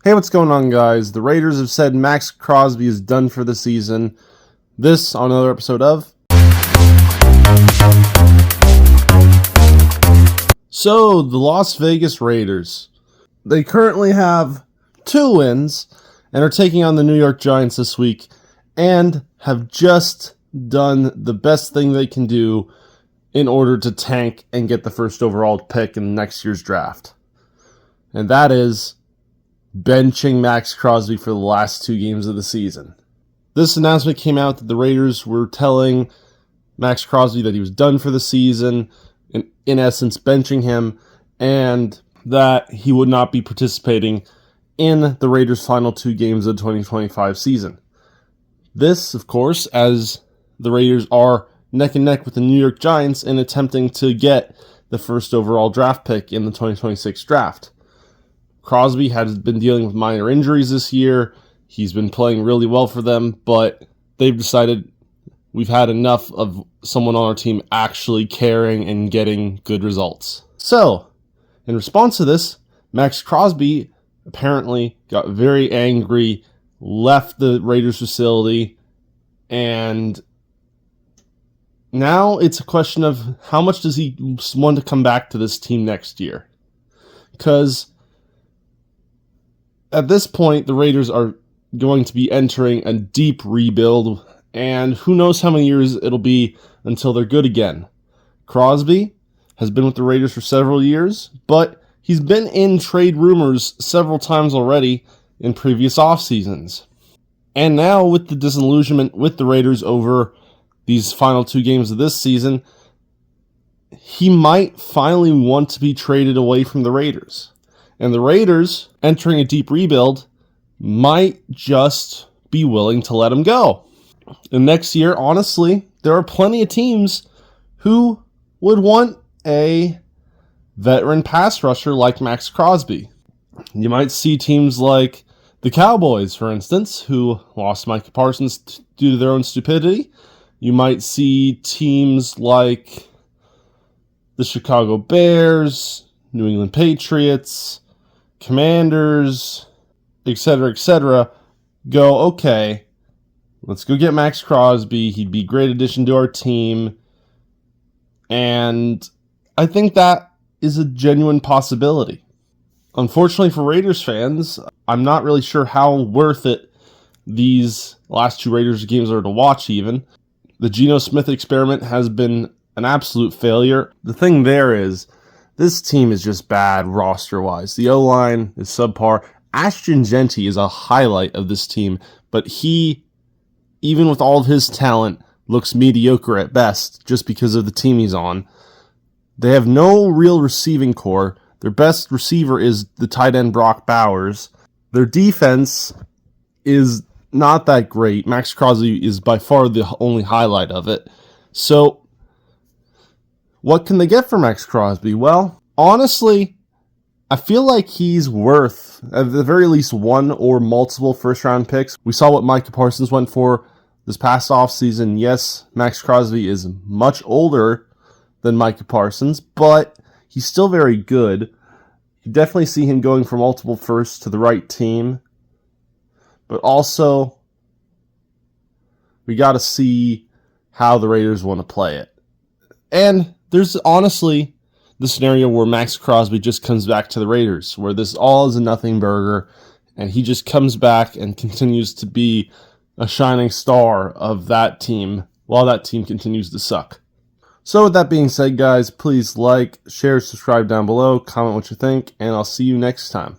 Hey, what's going on, guys? The Raiders have said Maxx Crosby is done for the season. This on another episode of... So, the Las Vegas Raiders. They currently have 2 wins and are taking on the New York Giants this week and have just done the best thing they can do in order to tank and get the first overall pick in next year's draft. And that is benching Maxx Crosby for the last 2 games of the season. This announcement came out that the Raiders were telling Maxx Crosby that he was done for the season, in essence benching him, and that he would not be participating in the Raiders' final 2 games of the 2025 season. This, of course, as the Raiders are neck and neck with the New York Giants in attempting to get the first overall draft pick in the 2026 draft. Crosby has been dealing with minor injuries this year. He's been playing really well for them, but they've decided we've had enough of someone on our team actually caring and getting good results. So, in response to this, Maxx Crosby apparently got very angry, left the Raiders facility, and now it's a question of how much does he want to come back to this team next year? Because at this point, the Raiders are going to be entering a deep rebuild, and who knows how many years it'll be until they're good again. Crosby has been with the Raiders for several years, but he's been in trade rumors several times already in previous off seasons. And now, with the disillusionment with the Raiders over these final 2 games of this season, he might finally want to be traded away from the Raiders. And the Raiders, entering a deep rebuild, might just be willing to let him go. And next year, honestly, there are plenty of teams who would want a veteran pass rusher like Maxx Crosby. You might see teams like the Cowboys, for instance, who lost Micah Parsons due to their own stupidity. You might see teams like the Chicago Bears, New England Patriots, Commanders, etc., go, okay, let's go get Maxx Crosby. He'd be a great addition to our team. And I think that is a genuine possibility. Unfortunately for Raiders fans, I'm not really sure how worth it these last 2 Raiders games are to watch even. The Geno Smith experiment has been an absolute failure. The thing there is, this team is just bad roster-wise. The O-line is subpar. Ashton Jeanty is a highlight of this team, but he, even with all of his talent, looks mediocre at best just because of the team he's on. They have no real receiving core. Their best receiver is the tight end Brock Bowers. Their defense is not that great. Maxx Crosby is by far the only highlight of it. So, what can they get for Maxx Crosby? Well, honestly, I feel like he's worth, at the very least, 1 or multiple first-round picks. We saw what Micah Parsons went for this past offseason. Yes, Maxx Crosby is much older than Micah Parsons, but he's still very good. You definitely see him going for multiple firsts to the right team. But also, we got to see how the Raiders want to play it. And there's honestly the scenario where Maxx Crosby just comes back to the Raiders, where this all is a nothing burger, and he just comes back and continues to be a shining star of that team while that team continues to suck. So with that being said, guys, please like, share, subscribe down below, comment what you think, and I'll see you next time.